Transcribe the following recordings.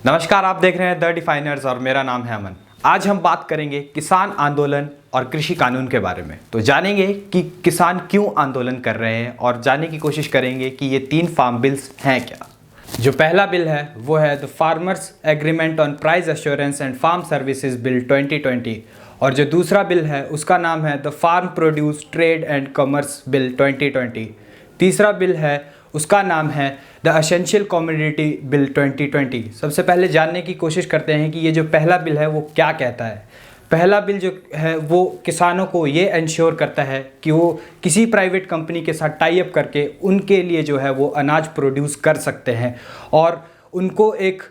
नमस्कार, आप देख रहे हैं द डिफाइनर्स और मेरा नाम है अमन। आज हम बात करेंगे किसान आंदोलन और कृषि कानून के बारे में। तो जानेंगे कि किसान क्यों आंदोलन कर रहे हैं और जानने की कोशिश करेंगे कि ये 3 फार्म बिल्स हैं क्या। जो पहला बिल है वो है the farmers agreement on price assurance and farm services bill 2020 और जो दूसरा बिल है उसका नाम है the farm produce trade and commerce bill 2020। तीसरा बिल है उसका नाम है द एसेंशियल कमोडिटी बिल 2020। सबसे पहले जानने की कोशिश करते हैं कि ये जो पहला बिल है वो क्या कहता है। पहला बिल जो है वो किसानों को ये इंश्योर करता है कि वो किसी प्राइवेट कंपनी के साथ टाई अप करके उनके लिए जो है वो अनाज प्रोड्यूस कर सकते हैं और उनको एक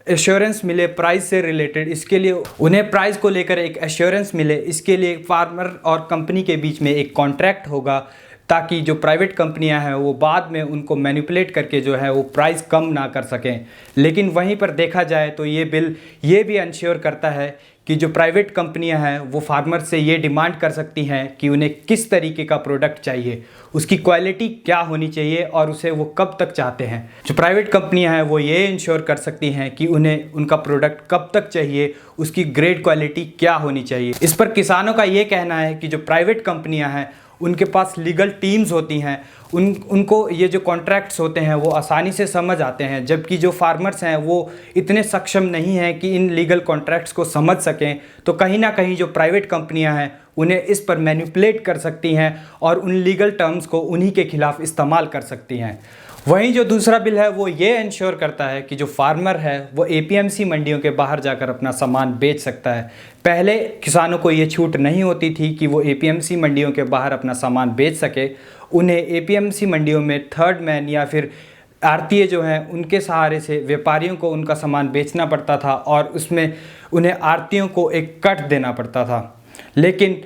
एश्योरेंस मिले प्राइस से रिलेटेड। इसके लिए उन्हें प्राइस को लेकर एक एश्योरेंस मिले, इसके लिए फार्मर और कंपनी के बीच में एक कॉन्ट्रैक्ट होगा ताकि जो प्राइवेट कंपनियां हैं वो बाद में उनको मैनिपुलेट करके जो है वो प्राइस कम ना कर सकें। लेकिन वहीं पर देखा जाए तो ये बिल ये भी इंश्योर करता है कि जो प्राइवेट कंपनियां हैं वो फार्मर से ये डिमांड कर सकती हैं कि उन्हें किस तरीके का प्रोडक्ट चाहिए, उसकी क्वालिटी क्या होनी चाहिए और उसे वो कब तक चाहते हैं। जो प्राइवेट कंपनियां हैं वो ये इंश्योर कर सकती हैं कि उन्हें उनका प्रोडक्ट कब तक चाहिए, उसकी ग्रेड क्वालिटी क्या होनी चाहिए। इस पर किसानों का ये कहना है कि जो प्राइवेट कंपनियां हैं उनके पास लीगल टीम्स होती हैं, उनको ये जो कॉन्ट्रैक्ट्स होते हैं वो आसानी से समझ आते हैं, जबकि जो फार्मर्स हैं वो इतने सक्षम नहीं हैं कि इन लीगल कॉन्ट्रैक्ट्स को समझ सकें। तो कहीं ना कहीं जो प्राइवेट कंपनियां हैं उन्हें इस पर मैनिपुलेट कर सकती हैं और उन लीगल टर्म्स को उन्हीं के खिलाफ इस्तेमाल कर सकती हैं। वहीं जो दूसरा बिल है वो ये इंश्योर करता है कि जो फार्मर है वो एपीएमसी मंडियों के बाहर जाकर अपना सामान बेच सकता है। पहले किसानों को ये छूट नहीं होती थी कि वो एपीएमसी मंडियों के बाहर अपना सामान बेच सके। उन्हें एपीएमसी मंडियों में थर्ड मैन या फिर आड़तिए जो हैं उनके सहारे से व्यापारियों को उनका सामान बेचना पड़ता था और उसमें उन्हें आड़तियों को एक कट देना पड़ता था। लेकिन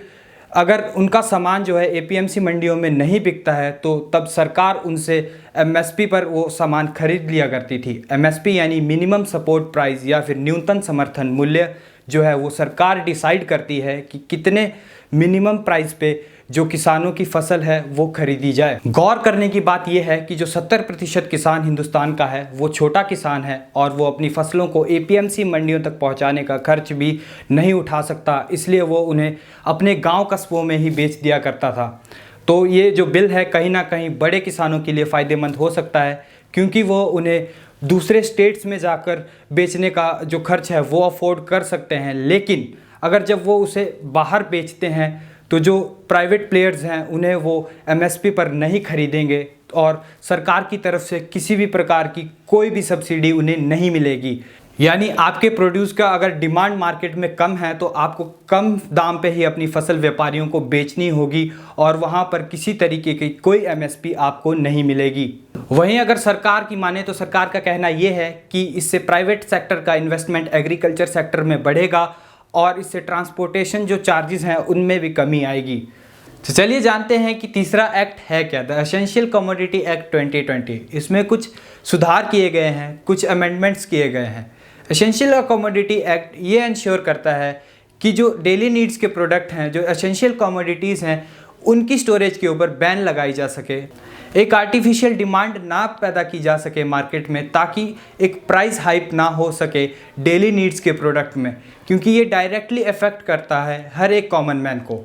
अगर उनका सामान जो है एपीएमसी मंडियों में नहीं बिकता है तो तब सरकार उनसे एमएसपी पर वो सामान खरीद लिया करती थी। एमएसपी यानी मिनिमम सपोर्ट प्राइस या फिर न्यूनतम समर्थन मूल्य जो है वो सरकार डिसाइड करती है कि कितने मिनिमम प्राइस पे जो किसानों की फसल है वो खरीदी जाए। गौर करने की बात यह है कि जो 70% किसान हिंदुस्तान का है वो छोटा किसान है और वो अपनी फसलों को एपीएमसी मंडियों तक पहुंचाने का खर्च भी नहीं उठा सकता, इसलिए वो उन्हें अपने गांव कस्बों में ही बेच दिया करता था। तो ये जो बिल है कहीं ना कहीं बड़े किसानों के लिए फ़ायदेमंद हो सकता है क्योंकि वो उन्हें दूसरे स्टेट्स में जाकर बेचने का जो खर्च है वो अफोर्ड कर सकते हैं। लेकिन अगर जब वो उसे बाहर बेचते हैं तो जो प्राइवेट प्लेयर्स हैं उन्हें वो एमएसपी पर नहीं खरीदेंगे और सरकार की तरफ से किसी भी प्रकार की कोई भी सब्सिडी उन्हें नहीं मिलेगी। यानी आपके प्रोड्यूस का अगर डिमांड मार्केट में कम है तो आपको कम दाम पे ही अपनी फसल व्यापारियों को बेचनी होगी और वहाँ पर किसी तरीके की कोई एमएसपी आपको नहीं मिलेगी। वहीं अगर सरकार की माने तो सरकार का कहना ये है कि इससे प्राइवेट सेक्टर का इन्वेस्टमेंट एग्रीकल्चर सेक्टर में बढ़ेगा और इससे ट्रांसपोर्टेशन जो चार्जेस हैं उनमें भी कमी आएगी। तो चलिए जानते हैं कि तीसरा एक्ट है क्या, द एसेंशियल कमोडिटी एक्ट 2020। इसमें कुछ सुधार किए गए हैं, कुछ अमेंडमेंट्स किए गए हैं। एसेंशियल कमोडिटी एक्ट ये इंश्योर करता है कि जो डेली नीड्स के प्रोडक्ट हैं, जो एसेंशियल कमोडिटीज़ हैं, उनकी स्टोरेज के ऊपर बैन लगाई जा सके, एक आर्टिफिशियल डिमांड ना पैदा की जा सके मार्केट में ताकि एक प्राइस हाइप ना हो सके डेली नीड्स के प्रोडक्ट में, क्योंकि ये डायरेक्टली अफेक्ट करता है हर एक कॉमन मैन को।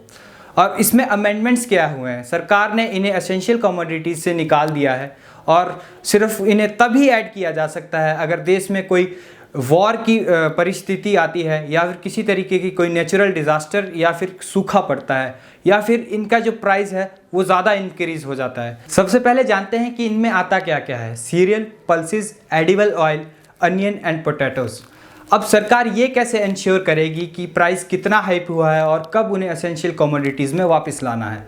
और इसमें अमेंडमेंट्स क्या हुए हैं, सरकार ने इन्हें एसेंशियल कमोडिटीज़ से निकाल दिया है और सिर्फ इन्हें तभी ऐड किया जा सकता है अगर देश में कोई वॉर की परिस्थिति आती है या फिर किसी तरीके की कोई नेचुरल डिज़ास्टर या फिर सूखा पड़ता है या फिर इनका जो प्राइस है वो ज़्यादा इंक्रीज़ हो जाता है। सबसे पहले जानते हैं कि इनमें आता क्या क्या है। Serial, pulses, edible oil, onion and potatoes. अब सरकार ये कैसे इंश्योर करेगी कि प्राइस कितना हाइप हुआ है और कब उन्हें एसेंशियल कमोडिटीज़ में वापस लाना है।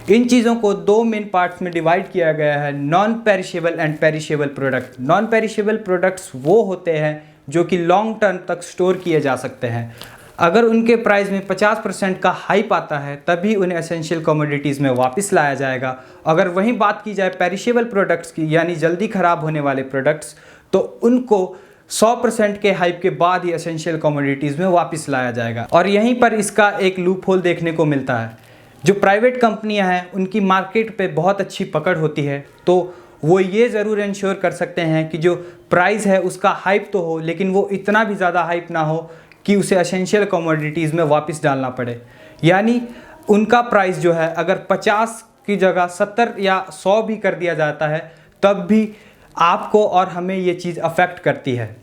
इन चीज़ों को 2 मेन पार्ट्स में डिवाइड किया गया है, non perishable and perishable product. Non perishable products वो होते हैं जो कि लॉन्ग टर्म तक स्टोर किए जा सकते हैं। अगर उनके प्राइस में 50% का हाइप आता है तभी उन्हें एसेंशियल कमोडिटीज़ में वापस लाया जाएगा। अगर वहीं बात की जाए पेरिशेबल प्रोडक्ट्स की, यानी जल्दी ख़राब होने वाले प्रोडक्ट्स, तो उनको 100% के हाइप के बाद ही एसेंशियल कमोडिटीज़ में वापस लाया जाएगा। और यहीं पर इसका एक लूप होल देखने को मिलता है। जो प्राइवेट कंपनियां हैं उनकी मार्केट पे बहुत अच्छी पकड़ होती है, तो वो ये ज़रूर इंश्योर कर सकते हैं कि जो प्राइस है उसका हाइप तो हो, लेकिन वो इतना भी ज़्यादा हाइप ना हो कि उसे एसेंशियल कमोडिटीज़ में वापस डालना पड़े। यानी उनका प्राइस जो है अगर 50 की जगह 70 या 100 भी कर दिया जाता है तब भी आपको और हमें ये चीज़ अफेक्ट करती है।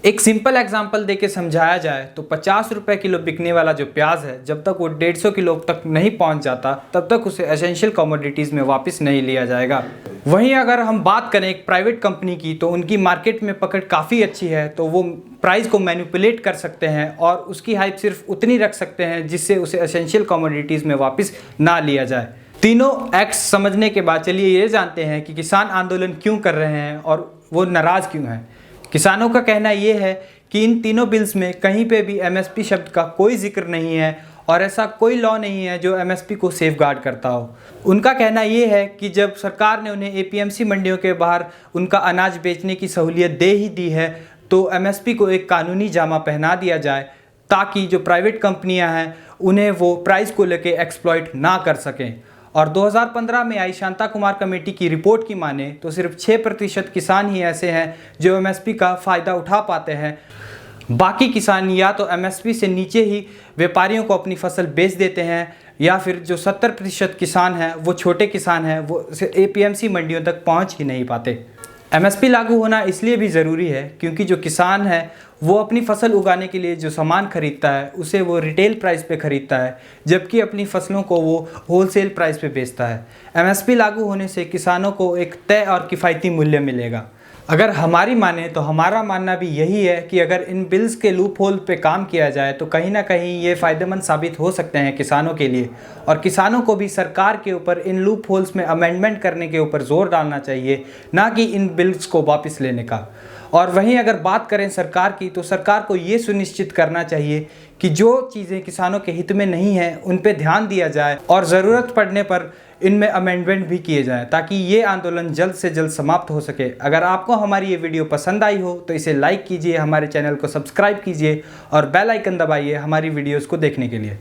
एक सिंपल एग्जांपल देके समझाया जाए तो 50 रुपये किलो बिकने वाला जो प्याज है, जब तक वो 150 किलो तक नहीं पहुंच जाता तब तक उसे एसेंशियल कमोडिटीज़ में वापस नहीं लिया जाएगा। वहीं अगर हम बात करें एक प्राइवेट कंपनी की, तो उनकी मार्केट में पकड़ काफ़ी अच्छी है, तो वो प्राइस को मैनिपुलेट कर सकते हैं और उसकी हाइप सिर्फ उतनी रख सकते हैं जिससे उसे एसेंशियल कमोडिटीज़ में वापस ना लिया जाए। तीनों एक्ट्स समझने के बाद चलिए ये जानते हैं कि किसान आंदोलन क्यों कर रहे हैं और वो नाराज़ क्यों हैं। किसानों का कहना ये है कि इन तीनों बिल्स में कहीं पे भी एमएसपी शब्द का कोई जिक्र नहीं है और ऐसा कोई लॉ नहीं है जो एमएसपी को सेफगार्ड करता हो। उनका कहना ये है कि जब सरकार ने उन्हें एपीएमसी मंडियों के बाहर उनका अनाज बेचने की सहूलियत दे ही दी है, तो एमएसपी को एक कानूनी जामा पहना दिया जाए ताकि जो प्राइवेट कंपनियां हैं उन्हें वो प्राइस को लेके एक्सप्लॉइट ना कर सकें। और 2015 में आई शांता कुमार कमेटी की रिपोर्ट की माने तो सिर्फ 6% किसान ही ऐसे हैं जो एमएसपी का फ़ायदा उठा पाते हैं। बाकी किसान या तो एमएसपी से नीचे ही व्यापारियों को अपनी फसल बेच देते हैं, या फिर जो 70% किसान हैं वो छोटे किसान हैं, वो एपीएमसी मंडियों तक पहुंच ही नहीं पाते। एमएसपी लागू होना इसलिए भी ज़रूरी है क्योंकि जो किसान है वो अपनी फसल उगाने के लिए जो सामान खरीदता है उसे वो रिटेल प्राइस पे ख़रीदता है, जबकि अपनी फसलों को वो होलसेल प्राइस पे बेचता है। एमएसपी लागू होने से किसानों को एक तय और किफ़ायती मूल्य मिलेगा। अगर हमारी माने तो हमारा मानना भी यही है कि अगर इन बिल्स के लूप होल पे काम किया जाए तो कहीं ना कहीं ये फ़ायदेमंद साबित हो सकते हैं किसानों के लिए, और किसानों को भी सरकार के ऊपर इन लूप होल्स में अमेंडमेंट करने के ऊपर जोर डालना चाहिए, ना कि इन बिल्स को वापस लेने का। और वहीं अगर बात करें सरकार की, तो सरकार को ये सुनिश्चित करना चाहिए कि जो चीज़ें किसानों के हित में नहीं हैं उन पे ध्यान दिया जाए और ज़रूरत पड़ने पर इनमें अमेंडमेंट भी किए जाएं ताकि ये आंदोलन जल्द से जल्द समाप्त हो सके। अगर आपको हमारी ये वीडियो पसंद आई हो तो इसे लाइक कीजिए, हमारे चैनल को सब्सक्राइब कीजिए और बेल आइकन दबाइए हमारी वीडियोज़ को देखने के लिए।